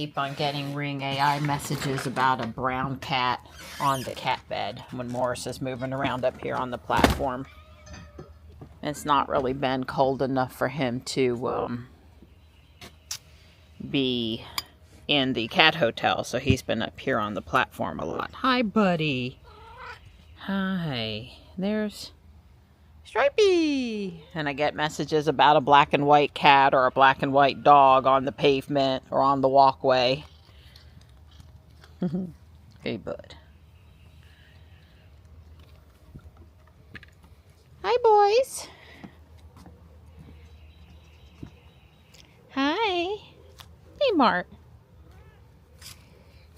keep on getting Ring AI messages about a brown cat on the cat bed when Morris is moving around up here on the platform. It's not really been cold enough for him to be in the cat hotel, so he's been up here on the platform a lot. Hi, buddy. Hi. There's Stripey. And I get messages about a black and white cat or a black and white dog on the pavement or on the walkway. Hey, bud. Hi, boys. Hi. Hey, Mart.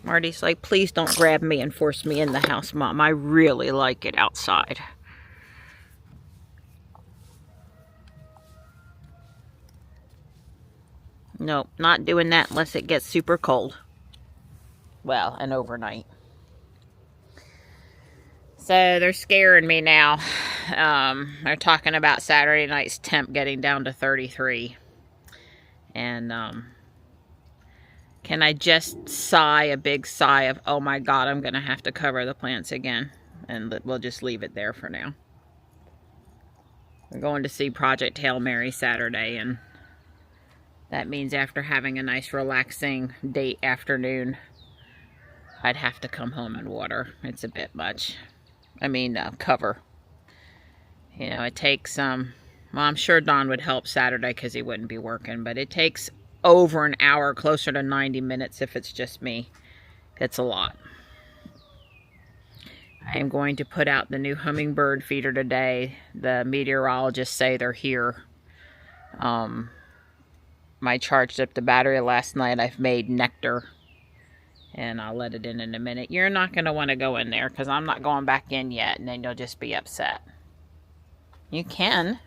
Marty's like, please don't grab me and force me in the house, Mom. I really like it outside. Nope, not doing that unless it gets super cold. Well, and overnight. So they're scaring me now. They're talking about Saturday night's temp getting down to 33. And can I just sigh a big sigh of, oh my God, I'm going to have to cover the plants again. And we'll just leave it there for now. We're going to see Project Hail Mary Saturday, and that means after having a nice relaxing date afternoon, I'd have to come home and water. It's a bit much. I mean, cover. You know, it takes, well, I'm sure Don would help Saturday because he wouldn't be working, but it takes over an hour, closer to 90 minutes if it's just me. It's a lot. I am going to put out the new Hummingbird feeder today. The meteorologists say they're here. I charged up the battery last night. I've made nectar, and I'll let it in a minute. You're not going to want to go in there because I'm not going back in yet, and then you'll just be upset. You can,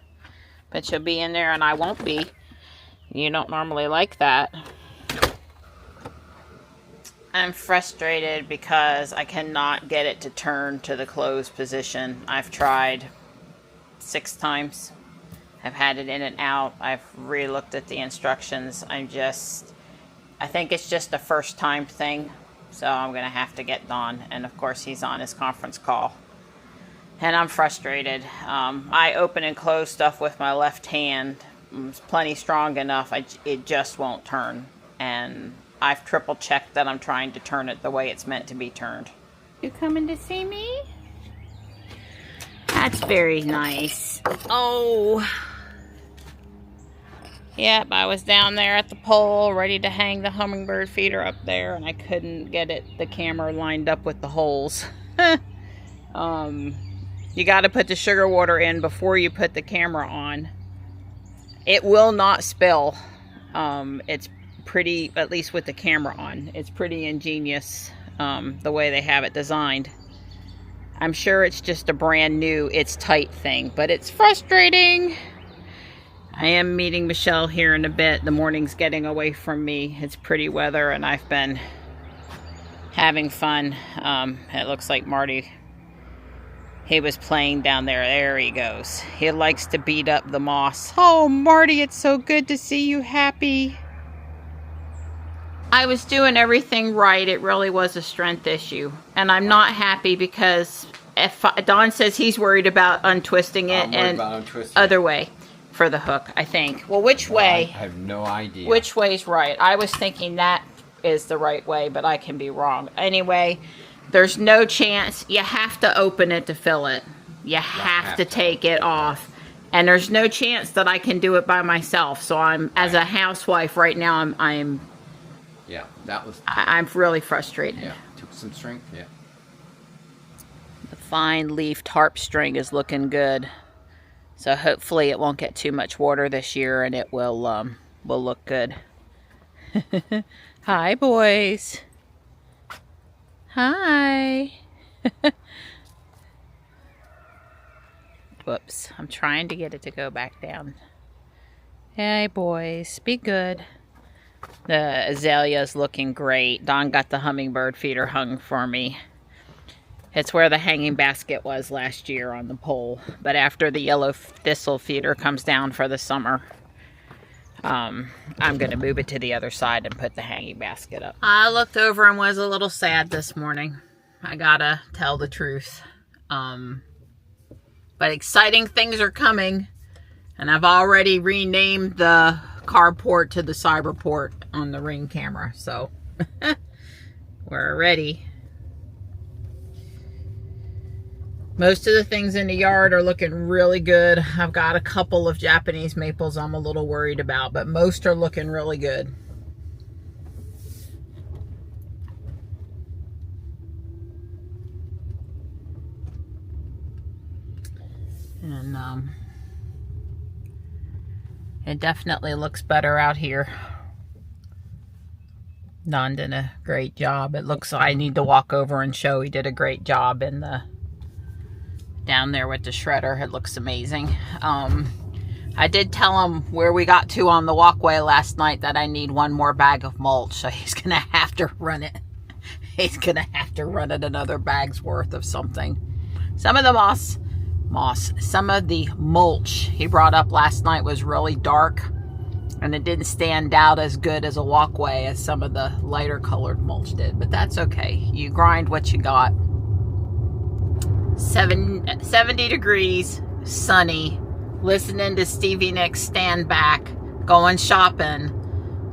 but you'll be in there and I won't be. You don't normally like that. I'm frustrated because I cannot get it to turn to the closed position. I've tried 6 times. I've had it in and out. I've re-looked at the instructions. I think it's just a first time thing. So I'm going to have to get Don. And of course he's on his conference call. And I'm frustrated. I open and close stuff with my left hand. It's plenty strong enough. It just won't turn. And I've triple checked that I'm trying to turn it the way it's meant to be turned. You coming to see me? That's very nice. Oh. Yep, I was down there at the pole ready to hang the Hummingbird feeder up there, and I couldn't get the camera lined up with the holes. You got to put the sugar water in before you put the camera on. It will not spill. It's pretty, at least with the camera on, it's pretty ingenious the way they have it designed. I'm sure it's just a brand new, it's tight thing, but it's frustrating. I am meeting Michelle here in a bit. The morning's getting away from me. It's pretty weather and I've been having fun. It looks like Marty, he was playing down there. There he goes. He likes to beat up the moss. Oh, Marty, it's so good to see you happy. I was doing everything right. It really was a strength issue. And I'm not happy because if Don says he's worried about untwisting it and other way for the hook, I think. Well, which way? I have no idea. Which way's right? I was thinking that is the right way, but I can be wrong. Anyway, there's no chance. You have to open it to fill it. You have to take it off. And there's no chance that I can do it by myself. So I'm, as a housewife right now, I'm yeah, that was... I'm really frustrated. Yeah, took some strength, yeah. The fine leaf harp string is looking good. So hopefully it won't get too much water this year and it will look good. Hi, boys. Hi. Whoops, I'm trying to get it to go back down. Hey, boys, be good. The azalea's looking great. Don got the Hummingbird feeder hung for me. It's where the hanging basket was last year on the pole. But after the yellow thistle feeder comes down for the summer, I'm going to move it to the other side and put the hanging basket up. I looked over and was a little sad this morning. I gotta tell the truth. But exciting things are coming. And I've already renamed the carport to the cyberport on the Ring camera. So we're ready. Most of the things in the yard are looking really good. I've got a couple of Japanese maples I'm a little worried about, but most are looking really good. And it definitely looks better out here. Don did a great job. It looks like I need to walk over and show he did a great job in the down there with the shredder. It looks amazing. I did tell him where we got to on the walkway last night that I need one more bag of mulch, so he's gonna have to run it. He's gonna have to run it another bag's worth of something. Some of the some of the mulch he brought up last night was really dark, and it didn't stand out as good as a walkway as some of the lighter colored mulch did, but that's okay. You grind what you got. 70 degrees, sunny, listening to Stevie Nicks Stand Back, going shopping.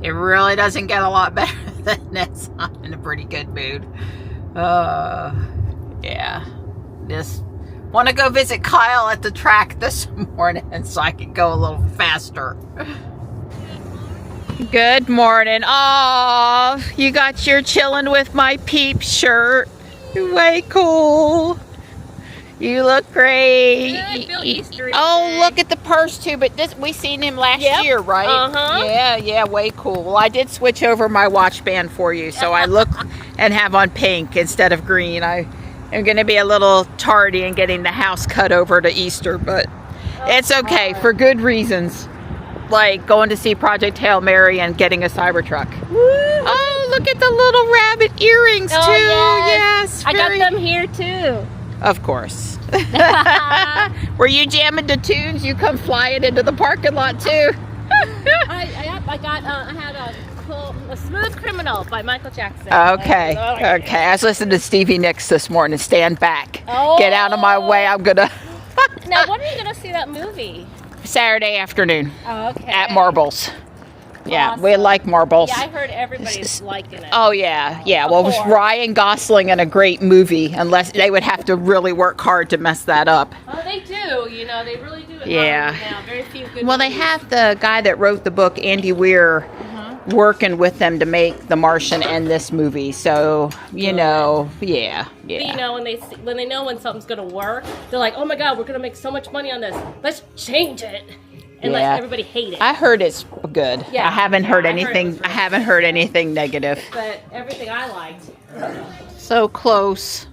It really doesn't get a lot better than this. I'm in a pretty good mood. Yeah. Just want to go visit Kyle at the track this morning so I can go a little faster. Good morning. Oh, you got your chilling with my peep shirt. Way cool. You look great. Yeah, I feel Eastery oh, today. look at the purse too. But this we seen him last year, right? Uh-huh. Yeah, way cool. Well, I did switch over my watch band for you, so I look and have on pink instead of green. I am going to be a little tardy in getting the house cut over to Easter, but it's okay for good reasons, like going to see Project Hail Mary and getting a Cybertruck. Woo. Oh, look at the little rabbit earrings too. Yes. I got very- them here too. Of course. Were you jamming to tunes? You come flying into the parking lot too. I had a Smooth Criminal by Michael Jackson. Okay. Okay. I was listening to Stevie Nicks this morning. Stand back. Oh. Get out of my way. I'm gonna. Now, when are you gonna see that movie? Saturday afternoon Oh, okay. at Marbles. Yeah, we Awesome. like Marbles. Yeah, I heard everybody's liking it. Oh yeah, yeah. Well, it was course. Ryan Gosling in a great movie. Unless they would have to really work hard to mess that up. Oh, they do. You know, they really do it. Yeah. Now. Very few good Well, they movies. have the guy that wrote the book, Andy Weir, working with them to make The Martian and this movie. So you know, yeah. But, you know, when they know when something's gonna work, they're like, "Oh my God, we're gonna make so much money on this. Let's change it and let everybody hate it." I heard it's good. Yeah. I haven't heard I heard it anything. was I haven't heard anything negative. But everything I liked. So close,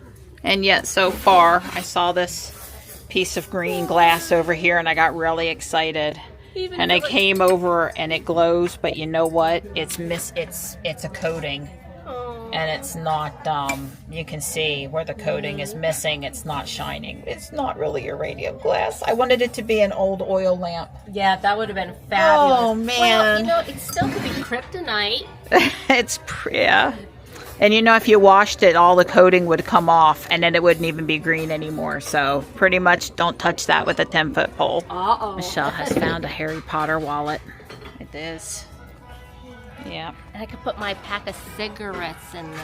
and yet so far. I saw this piece of green glass over here, and I got really excited. Even And if I it was- came over, and it glows. But you know what? It's a coating. Oh. And it's not, you can see where the coating is missing. It's not shining. It's not really uranium glass. I wanted it to be an old oil lamp. Yeah, that would have been fabulous. Oh, man. Well, you know, it still could be kryptonite. Yeah. And you know, if you washed it, all the coating would come off, and then it wouldn't even be green anymore. So pretty much don't touch that with a 10-foot pole. Uh-oh. Michelle has found a Harry Potter wallet. It is. Yeah. And I could put my pack of cigarettes in this.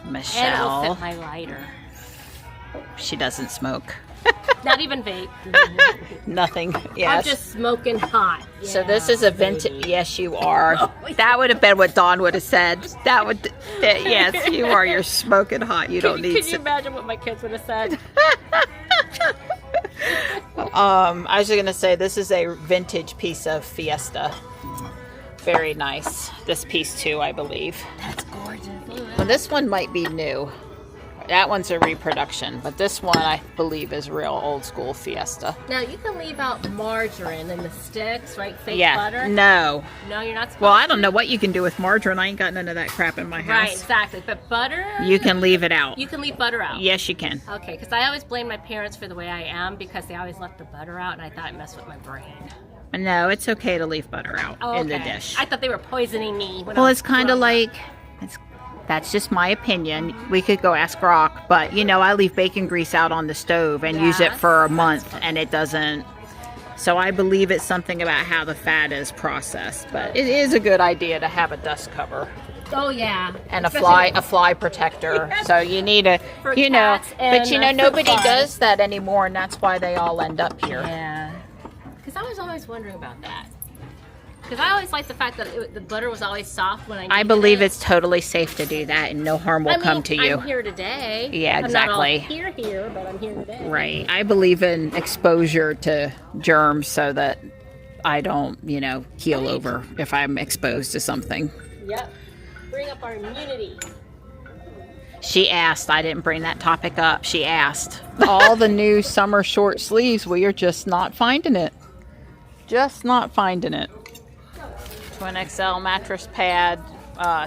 And it will Michelle. fit my lighter. She doesn't smoke. Not even vape. Nothing. I'm Yes. just smoking hot. So this is a vintage. Yes, you are. Oh, That would have been what Dawn would have said. Yes, you are. You're smoking hot. You don't need. Can you imagine what my kids would have said? I was going to say this is a vintage piece of Fiesta. Very nice. This piece too, I believe. That's gorgeous. Well, this one might be new. That one's a reproduction, but this one I believe is real old school Fiesta. Now you can leave out margarine and the sticks, right? Fake Yeah. butter. No. No, you're not supposed Well, I to. don't know what you can do with margarine. I ain't got none of that crap in my house. Right, exactly. But butter. You can leave it out. You can leave butter out. Yes, you can. Okay, because I always blame my parents for the way I am because they always left the butter out, and I thought it messed with my brain. No, it's okay to leave butter out Oh, in the okay. dish. I thought they were poisoning me. Well, it's kind of like, that's just my opinion. We could go ask Rock, but you know, I leave bacon grease out on the stove and use it for a month and it doesn't. So I believe it's something about how the fat is processed, but it is a good idea to have a dust cover. Oh yeah. And Especially a fly protector. Yes. So you need a, For you know, cats but you know, and, nobody flies. does that anymore, and that's why they all end up here. Yeah. Because I was always wondering about that. Because I always liked the fact that the butter was always soft when I I believe it's totally safe to do that, and no harm will come to you. I'm here today. Yeah, exactly. I'm not all here, but I'm here today. Right. I believe in exposure to germs so that I don't, you know, keel over if I'm exposed to something. Yep. Bring up our immunity. She asked. I didn't bring that topic up. She asked. All the new summer short sleeves, we are just not finding it. Just not finding it. Twin XL mattress pad.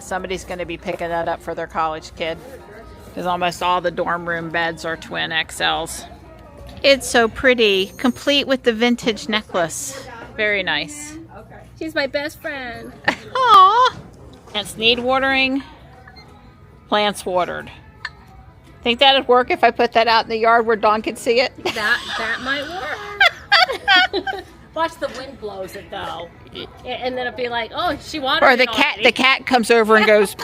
Somebody's going to be picking that up for their college kid. Because almost all the dorm room beds are twin XLs. It's so pretty. Complete with the vintage necklace. Very nice. She's my best friend. Aww. Plants need watering. Plants watered. Think that'd work if I put that out in the yard where Dawn could see it? That might work. Watch the wind blows it though, and then it'll be like, oh, she watered. Or the cat comes over and goes.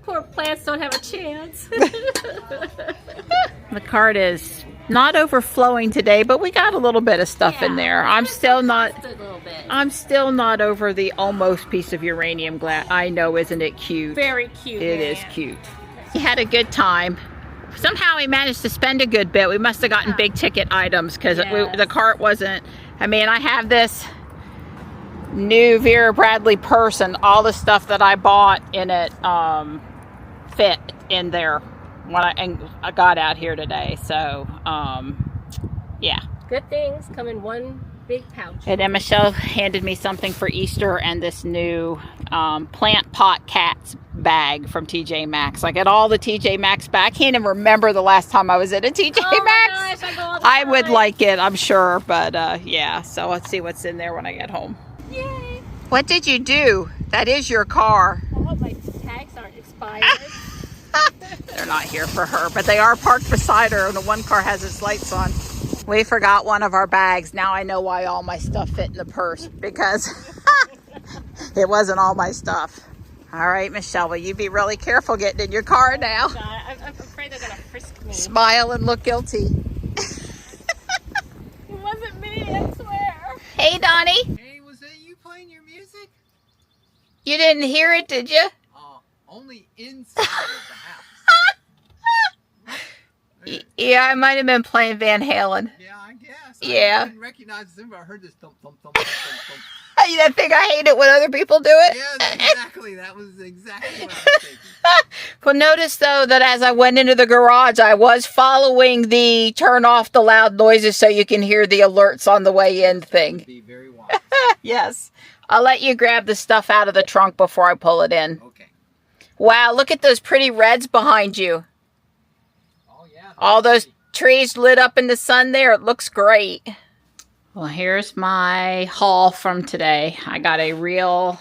Poor plants don't have a chance. The cart is not overflowing today, but we got a little bit of stuff in there. I'm still not over the almost piece of uranium glass. I know, isn't it cute? Very cute. It is cute. He had a good time. Somehow he managed to spend a good bit. We must have gotten big ticket items because the cart wasn't. I mean, I have this new Vera Bradley purse and all the stuff that I bought in it fit in there when I got out here today. So, yeah. Good things come in one big pouch. And then Michelle handed me something for Easter and this new plant pot cats bag from TJ Maxx. I got all the TJ Maxx back. I can't even remember the last time I was at a TJ Maxx. Gosh, I would like it, I'm sure, but yeah. So let's see what's in there when I get home. Yay! What did you do? That is your car. I hope my tags aren't expired. They're not here for her, but they are parked beside her, and the one car has its lights on. We forgot one of our bags. Now I know why all my stuff fit in the purse, because it wasn't all my stuff. All right, Michelle, will you be really careful getting in your car now? God, I'm afraid they're going to frisk me. Smile and look guilty. It wasn't me, I swear. Hey, Donnie. Hey, was that you playing your music? You didn't hear it, did you? Only inside of the house. Yeah, I might have been playing Van Halen. Yeah, I guess. Yeah. I didn't recognize them, but I heard this thump, thump, thump, thump, thump, thump. That thing, I hate it when other people do it. Yeah, exactly. That was exactly what I was thinking. Well, notice, though, that as I went into the garage, I was following the turn off the loud noises so you can hear the alerts on the way in thing. Be very wise. Yes. I'll let you grab the stuff out of the trunk before I pull it in. Okay. Wow, look at those pretty reds behind you. Oh, yeah. All those trees lit up in the sun there. It looks great. Well, here's my haul from today. I got a real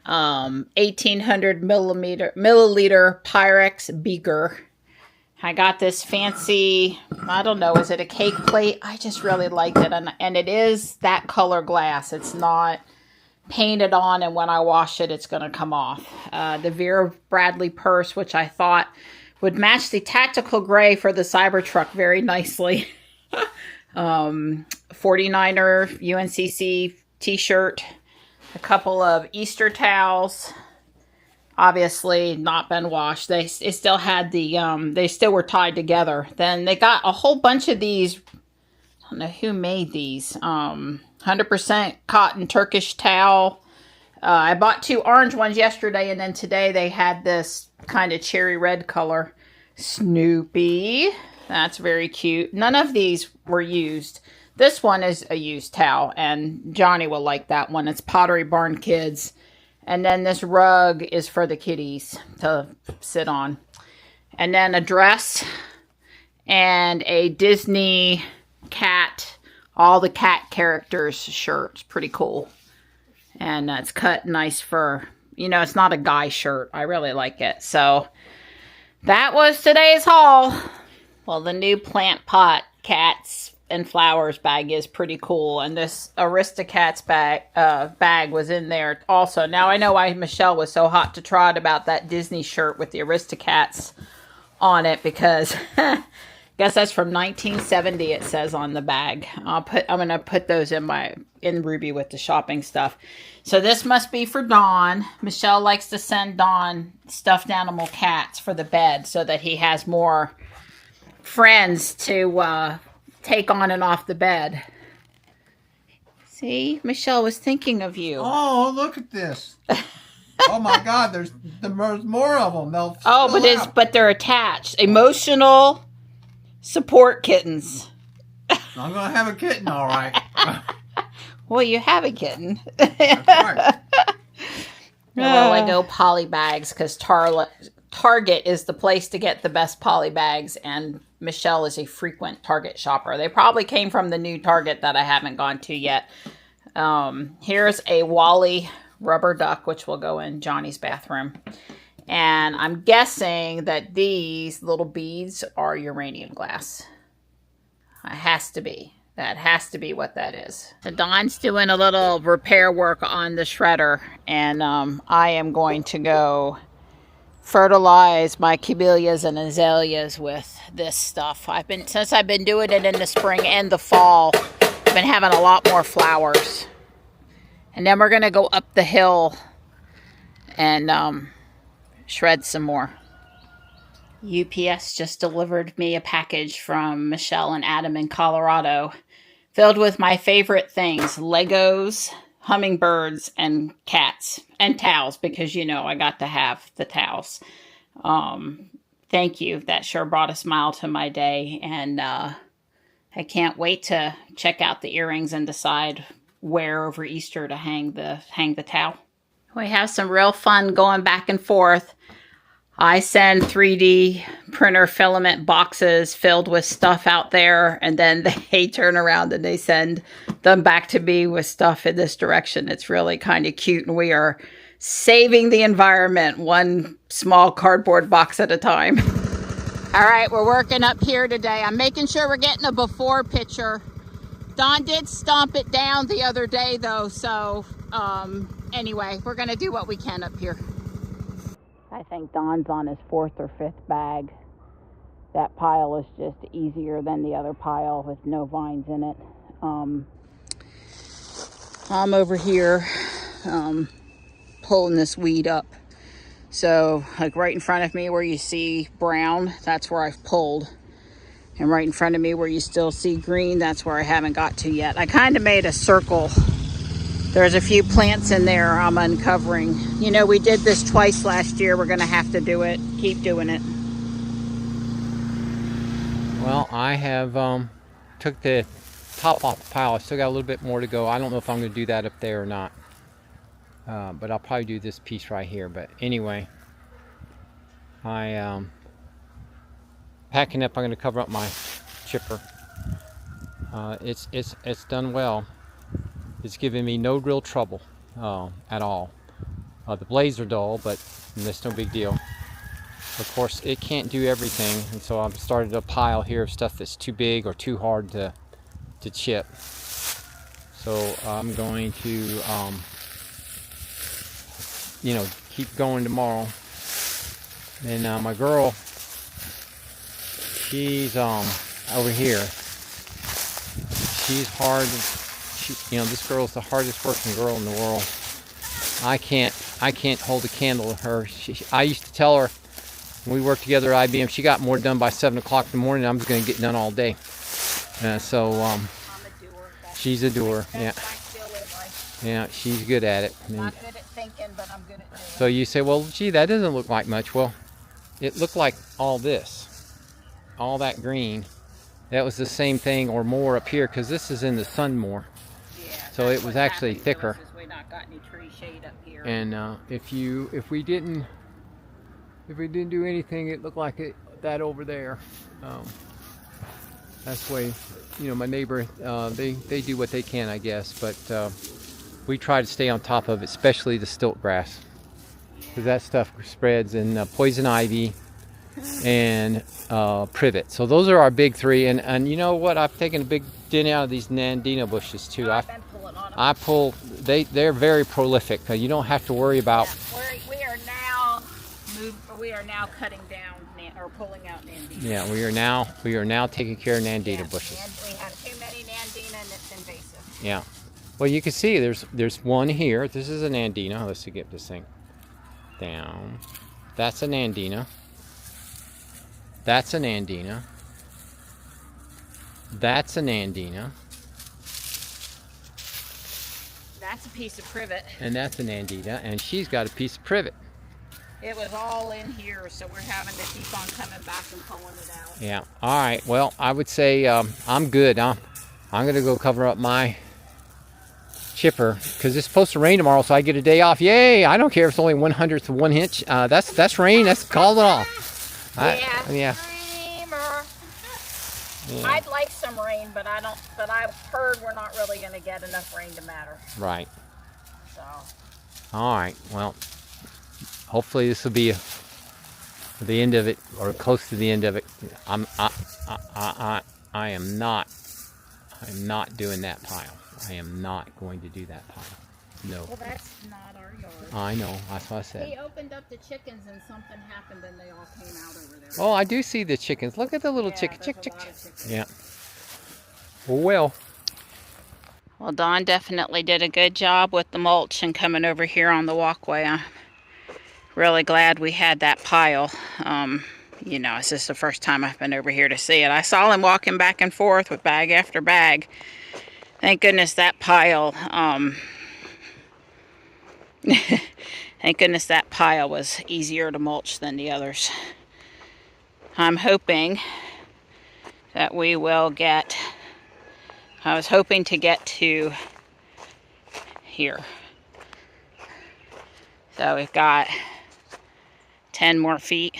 1800 milliliter Pyrex beaker. I got this fancy, I don't know, is it a cake plate? I just really liked it. And it is that color glass. It's not painted on, and when I wash it, it's going to come off. The Vera Bradley purse, which I thought would match the tactical gray for the Cybertruck very nicely. 49er UNCC t-shirt, a couple of Easter towels, obviously not been washed. They still had the, they still were tied together. Then they got a whole bunch of these, I don't know who made these, 100% cotton Turkish towel. I bought 2 orange ones yesterday, and then today they had this kind of cherry red color. Snoopy. That's very cute. None of these were used. This one is a used towel, and Johnny will like that one. It's Pottery Barn Kids. And then this rug is for the kitties to sit on. And then a dress and a Disney cat all the cat characters shirt. It's pretty cool. And it's cut nice fur. You know, it's not a guy shirt. I really like it. So that was today's haul. Well, the new plant pot cats and flowers bag is pretty cool. And this Aristocats bag was in there also. Now I know why Michelle was so hot to trot about that Disney shirt with the Aristocats on it, because I guess that's from 1970, it says on the bag. I'm gonna put those in Ruby with the shopping stuff. So this must be for Dawn. Michelle likes to send Dawn stuffed animal cats for the bed so that he has more friends to take on and off the bed. See, Michelle was thinking of you. Oh, look at this. Oh my God, there's more of them. But they're attached. Emotional support kittens. I'm gonna have a kitten, all right. Well, you have a kitten. That's right. Lego poly bags, because Target is the place to get the best poly bags, and Michelle is a frequent Target shopper. They probably came from the new Target that I haven't gone to yet. Here's a Wally rubber duck, which will go in Johnny's bathroom. And I'm guessing that these little beads are uranium glass. It has to be. That has to be what that is. So Dawn's doing a little repair work on the shredder, and I am going to go fertilize my camellias and azaleas with this stuff. Since I've been doing it in the spring and the fall, I've been having a lot more flowers. And then we're gonna go up the hill and shred some more. UPS just delivered me a package from Michelle and Adam in Colorado, filled with my favorite things: Legos, hummingbirds, and cats, and towels, because you know I got to have the towels. Thank you. That sure brought a smile to my day, and I can't wait to check out the earrings and decide where over Easter to hang the towel. We have some real fun going back and forth. I send 3D printer filament boxes filled with stuff out there, and then they turn around and they send them back to me with stuff in this direction. It's really kind of cute, and we are saving the environment one small cardboard box at a time. All right, we're working up here today. I'm making sure we're getting a before picture. Dawn did stomp it down the other day though, so anyway, we're gonna do what we can up here. I think Don's on his 4th or 5th bag. That pile is just easier than the other pile with no vines in it. I'm over here pulling this weed up. So like right in front of me where you see brown, that's where I've pulled. And right in front of me where you still see green, that's where I haven't got to yet. I kind of made a circle. There's a few plants in there I'm uncovering. You know, we did this twice last year. We're going to have to do it. Keep doing it. Well, I have took the top off the pile. I still got a little bit more to go. I don't know if I'm going to do that up there or not. But I'll probably do this piece right here. But anyway, I packing up. I'm going to cover up my chipper. It's done well. It's giving me no real trouble at all. The blades are dull, but that's no big deal. Of course, it can't do everything, and so I've started a pile here of stuff that's too big or too hard to chip. So I'm going to, you know, keep going tomorrow. And my girl, she's over here. She's hard. You know, this girl's the hardest working girl in the world. I can't hold a candle to her. I used to tell her when we worked together at IBM, she got more done by 7 o'clock in the morning. I'm just going to get done all day. So I'm a doer. she's a doer. Yeah. Yeah, she's good at it. Not good at thinking, but I'm good at doing. So you say, well, gee, that doesn't look like much. Well, it looked like all this, all that green. That was the same thing or more up here, because this is in the sun more. So it was actually thicker. We not got any tree shade up here. And if we didn't do anything, it looked like that over there. That's the way, you know, my neighbor, they do what they can, I guess. But we try to stay on top of it, especially the stilt grass, because that stuff spreads, and poison ivy and privet. So those are our big three. And you know what? I've taken a big dent out of these Nandina bushes too. I've been pulling on them. I pull. They're very prolific. You don't have to worry about. Yeah, we are now cutting down or pulling out Nandina. Yeah, we are now taking care of Nandina bushes. And we have too many Nandina and it's invasive. Yeah. Well, you can see there's one here. This is a Nandina. Let's see, get this thing down. That's a Nandina. That's an Nandina. That's an Nandina. That's a piece of privet. And that's an Nandina, and she's got a piece of privet. It was all in here, so we're having to keep on coming back and pulling it out. Yeah. All right. Well, I would say I'm good. I'm gonna go cover up my chipper because it's supposed to rain tomorrow, so I get a day off. Yay! I don't care if it's only 1/100th of 1 inch. That's rain. That's called it off. Yeah. Yeah. I'd like some rain, but I don't. But I've heard we're not really going to get enough rain to matter. Right. So. All right. Well, hopefully this will be the end of it, or close to the end of it. I am not doing that pile. I am not going to do that pile. No. Well, that's not our yard. I know. That's what I said. We opened up the chickens and something happened and they all came out over there. Oh, I do see the chickens. Look at the little chicken. There's a lot of chickens. Yeah. Well. Well, Dawn definitely did a good job with the mulch and coming over here on the walkway. I'm really glad we had that pile. You know, it's just the first time I've been over here to see it. I saw him walking back and forth with bag after bag. Thank goodness that pile, thank goodness that pile was easier to mulch than the others. I'm hoping that we will get, I was hoping to get to here. So we've got 10 more feet.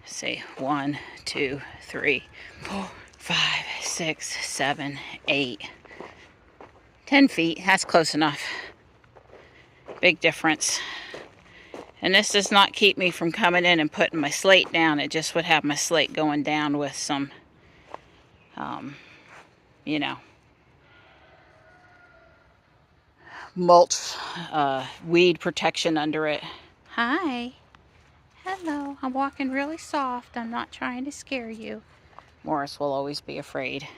Let's see, 1, 2, 3, 4, 5, 6, 7, 8, 10 feet. That's close enough. Big difference. And this does not keep me from coming in and putting my slate down. It just would have my slate going down with some, you know, mulch, weed protection under it. Hi. Hello. I'm walking really soft. I'm not trying to scare you. Morris will always be afraid.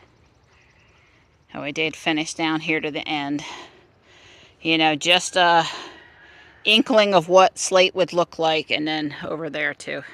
And we did finish down here to the end. You know, just a inkling of what slate would look like, and then over there too.